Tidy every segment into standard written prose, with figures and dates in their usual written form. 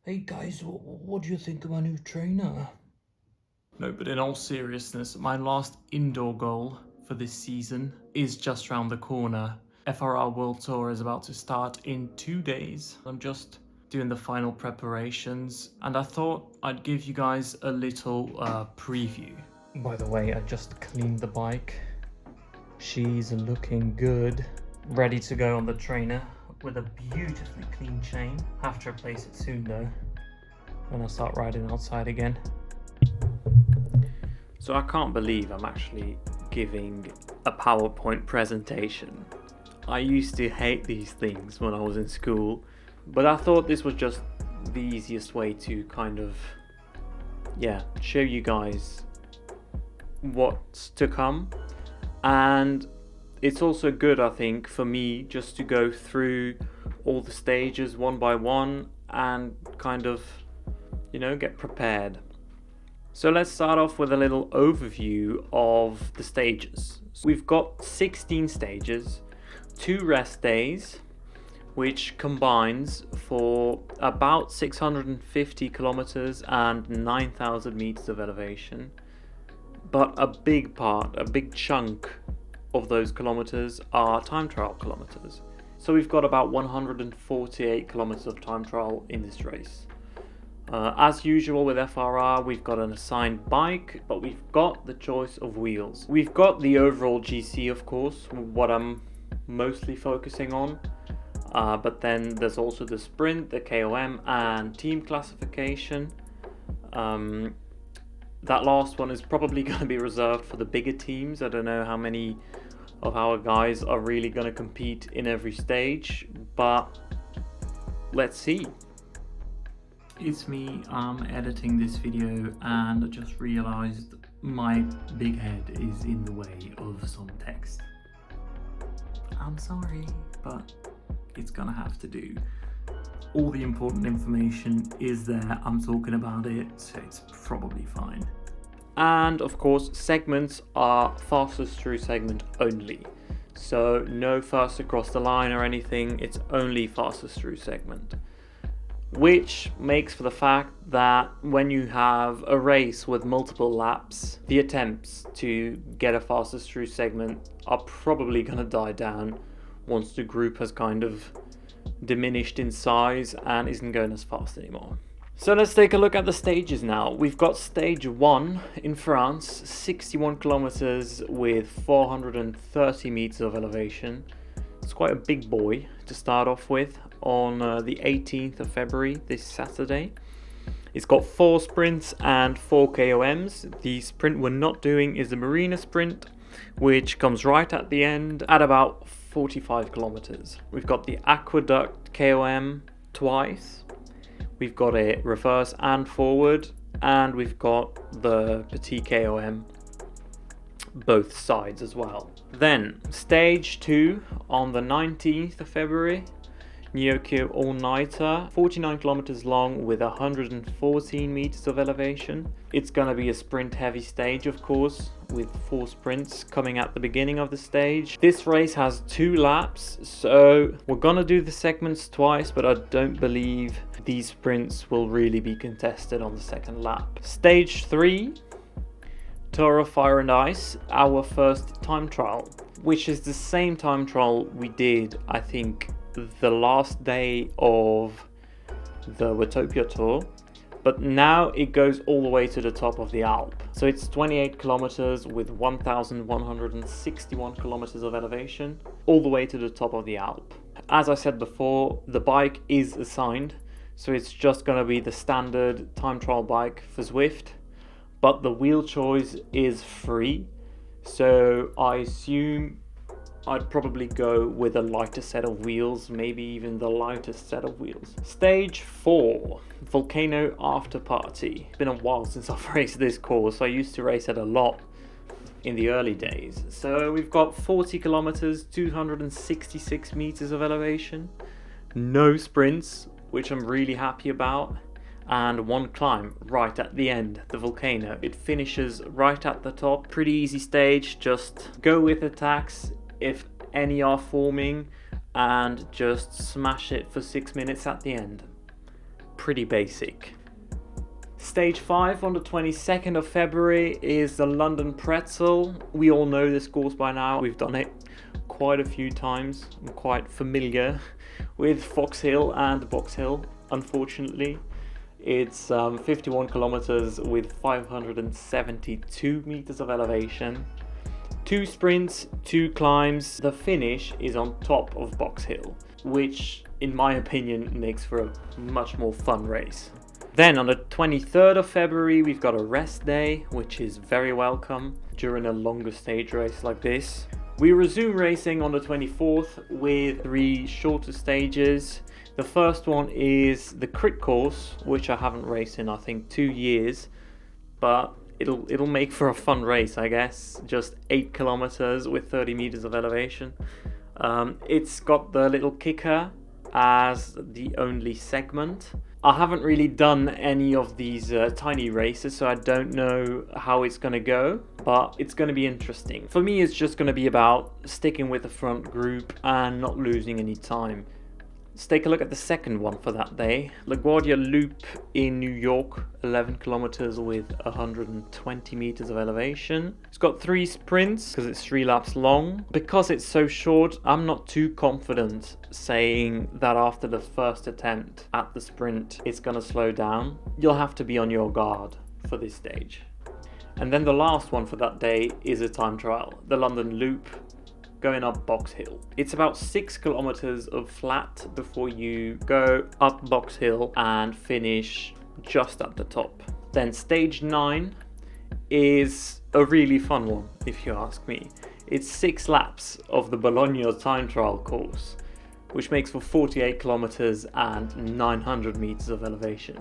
Hey guys, what do you think of my new trainer? No, but in all seriousness, my last indoor goal for this season is just round the corner. FRR World Tour is about to start in 2 days. I'm just doing the final preparations, and I thought I'd give you guys a little preview. By the way, I just cleaned the bike. She's looking good. Ready to go on the trainer with a beautifully clean chain. Have to replace it soon though, when I start riding outside again. So I can't believe I'm actually giving a PowerPoint presentation. I used to hate these things when I was in school, but I thought this was just the easiest way to kind of, show you guys what's to come. And it's also good, I think, for me just to go through all the stages one by one and kind of, get prepared. So let's start off with a little overview of the stages. We've got 16 stages, 2 rest days, which combines for about 650 kilometers and 9,000 meters of elevation. But a big chunk of those kilometers are time trial kilometers. So we've got about 148 kilometers of time trial in this race. As usual with FRR, we've got an assigned bike, but we've got the choice of wheels. We've got the overall GC, of course, what I'm mostly focusing on. But then there's also the sprint, the KOM, and team classification. That last one is probably going to be reserved for the bigger teams. I don't know how many of our guys are really going to compete in every stage, but let's see. It's me, I'm editing this video and I just realized my big head is in the way of some text. I'm sorry, but it's gonna have to do. All the important information is there, I'm talking about it, so it's probably fine. And of course, segments are fastest through segment only. So no first across the line or anything, it's only fastest through segment. Which makes for the fact that when you have a race with multiple laps, the attempts to get a fastest through segment are probably going to die down once the group has kind of diminished in size and isn't going as fast anymore. So let's take a look at the stages now. We've got stage 1 in France, 61 kilometers with 430 meters of elevation. It's quite a big boy to start off with on the 18th of February, this Saturday. It's got 4 sprints and 4 KOMs. The sprint we're not doing is the Marina sprint, which comes right at the end at about 45 kilometers. We've got the Aqueduct KOM twice. We've got it reverse and forward, and we've got the Petit KOM both sides as well. Then stage 2 on the 19th of February, Nyokyo all-nighter, 49 kilometers long with 114 meters of elevation. It's gonna be a sprint heavy stage, of course, with 4 sprints coming at the beginning of the stage. This race has 2 laps, so we're gonna do the segments twice, but I don't believe these sprints will really be contested on the second lap. Stage 3, Tour of Fire and Ice, our first time trial, which is the same time trial we did, I think, the last day of the Watopia Tour, but now it goes all the way to the top of the Alp. So it's 28 kilometers with 1,161 kilometers of elevation, all the way to the top of the Alp. As I said before, the bike is assigned, so it's just going to be the standard time trial bike for Zwift, but the wheel choice is free, so I assume I'd probably go with a lighter set of wheels, maybe even the lightest set of wheels. Stage 4, Volcano After Party. It's been a while since I've raced this course. I used to race it a lot in the early days. So we've got 40 kilometers, 266 meters of elevation, no sprints, which I'm really happy about, and 1 climb right at the end, the volcano. It finishes right at the top. Pretty easy stage, just go with attacks if any are forming and just smash it for 6 minutes at the end. pretty basic. Stage 5 on the 22nd of February is the London Pretzel. We all know this course by now. We've done it quite a few times. I'm quite familiar with Fox Hill and Box Hill, unfortunately. It's 51 kilometers with 572 meters of elevation. 2 sprints, 2 climbs. The finish is on top of Box Hill, which in my opinion makes for a much more fun race. Then on the 23rd of February, we've got a rest day, which is very welcome during a longer stage race like this. We resume racing on the 24th with 3 shorter stages. The first one is the crit course, which I haven't raced in I think 2 years, but it'll make for a fun race, I guess. Just 8 kilometers with 30 meters of elevation. It's got the little kicker as the only segment. I haven't really done any of these tiny races, so I don't know how it's going to go, but it's going to be interesting. For me, it's just going to be about sticking with the front group and not losing any time. Let's take a look at the second one for that day. LaGuardia Loop in New York, 11 kilometers with 120 meters of elevation. It's got 3 sprints because it's 3 laps long. Because it's so short, I'm not too confident saying that after the first attempt at the sprint, it's gonna slow down. You'll have to be on your guard for this stage. And then the last one for that day is a time trial, the London Loop, going up Box Hill. It's about 6 kilometers of flat before you go up Box Hill and finish just at the top. Then stage 9 is a really fun one, if you ask me. It's 6 laps of the Bologna time trial course, which makes for 48 kilometers and 900 meters of elevation.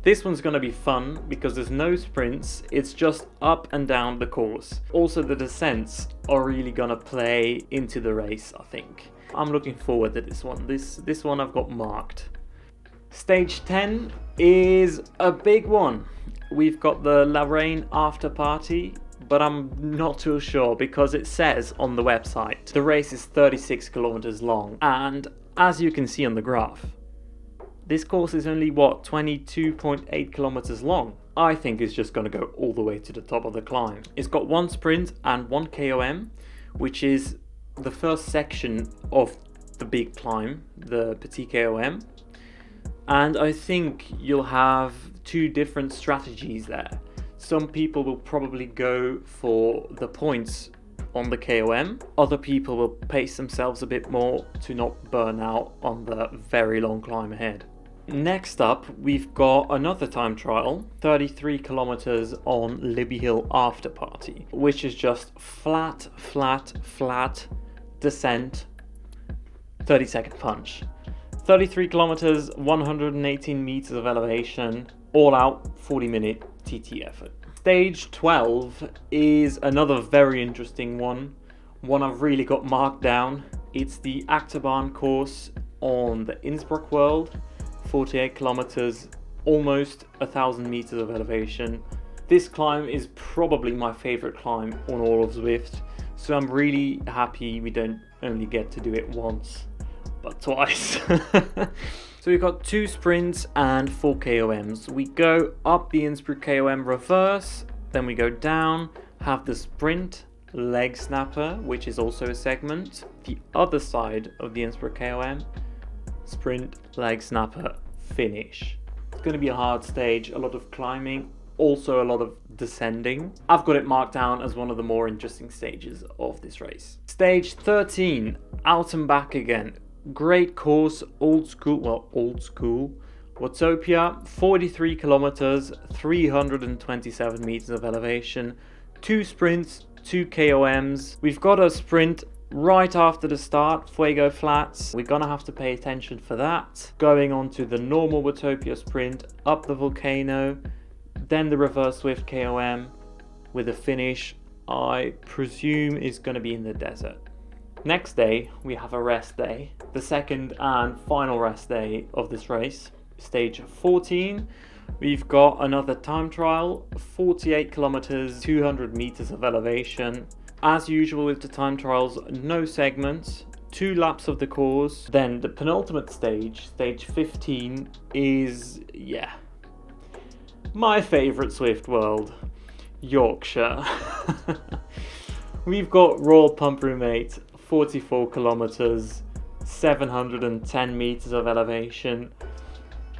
This one's going to be fun because there's no sprints, it's just up and down the course. Also the descents are really going to play into the race, I think. I'm looking forward to this one. This one I've got marked. Stage 10 is a big one. We've got the Lorraine after party, but I'm not too sure because it says on the website the race is 36 kilometers long, and as you can see on the graph, this course is only, 22.8 kilometers long. I think it's just going to go all the way to the top of the climb. It's got 1 sprint and 1 KOM, which is the first section of the big climb, the Petit KOM. And I think you'll have 2 different strategies there. Some people will probably go for the points on the KOM. Other people will pace themselves a bit more to not burn out on the very long climb ahead. Next up, we've got another time trial, 33 kilometers on Libby Hill after party, which is just flat descent, 30-second punch. 33 kilometers, 118 meters of elevation, all out 40-minute TT effort. Stage 12 is another very interesting one I've really got marked down. It's the Achterbahn course on the Innsbruck World, 48 kilometers, almost 1,000 meters of elevation. This climb is probably my favorite climb on all of Zwift, so I'm really happy we don't only get to do it once, but twice. So we've got 2 sprints and 4 KOMs. We go up the Innsbruck KOM reverse, then we go down, have the sprint, leg snapper, which is also a segment. The other side of the Innsbruck KOM, sprint, leg snapper, finish. It's going to be a hard stage, a lot of climbing, also a lot of descending. I've got it marked down as one of the more interesting stages of this race. Stage 13, out and back again. Great course, old school, Watopia, 43 kilometers, 327 meters of elevation, 2 sprints, 2 KOMs. We've got a sprint right after the start, Fuego Flats. We're gonna have to pay attention for that. Going on to the normal Watopia sprint, up the volcano, then the reverse Zwift KOM with a finish I presume is gonna be in the desert. Next day, we have a rest day, the second and final rest day of this race. Stage 14, we've got another time trial, 48 kilometers, 200 meters of elevation. As usual with the time trials, no segments, 2 laps of the course. Then the penultimate stage, stage 15, is, yeah, my favourite Zwift world, Yorkshire. We've got Royal Pump Room 8, 44 kilometers, 710 meters of elevation.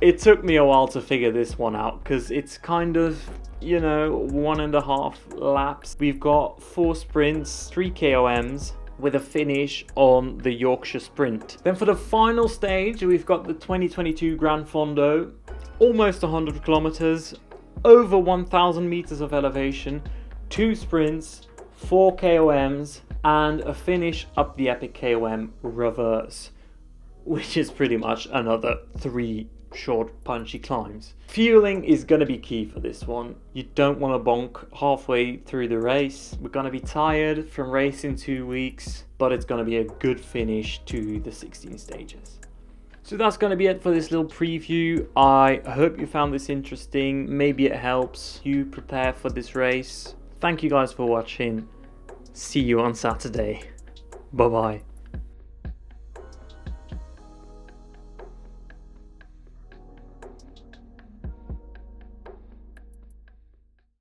It took me a while to figure this one out because it's kind of, you know, 1.5 laps. We've got 4 sprints, 3 KOMs, with a finish on the Yorkshire Sprint. Then for the final stage, we've got the 2022 Gran Fondo, almost 100 kilometers, over 1,000 meters of elevation, 2 sprints, 4 KOMs, and a finish up the epic KOM reverse, which is pretty much another 3 short punchy climbs. Fueling is going to be key for this one. You don't want to bonk halfway through the race. We're going to be tired from racing 2 weeks, but it's going to be a good finish to the 16 stages. So that's going to be it for this little preview. I hope you found this interesting. Maybe it helps you prepare for this race. Thank you guys for watching. See you on Saturday. Bye bye.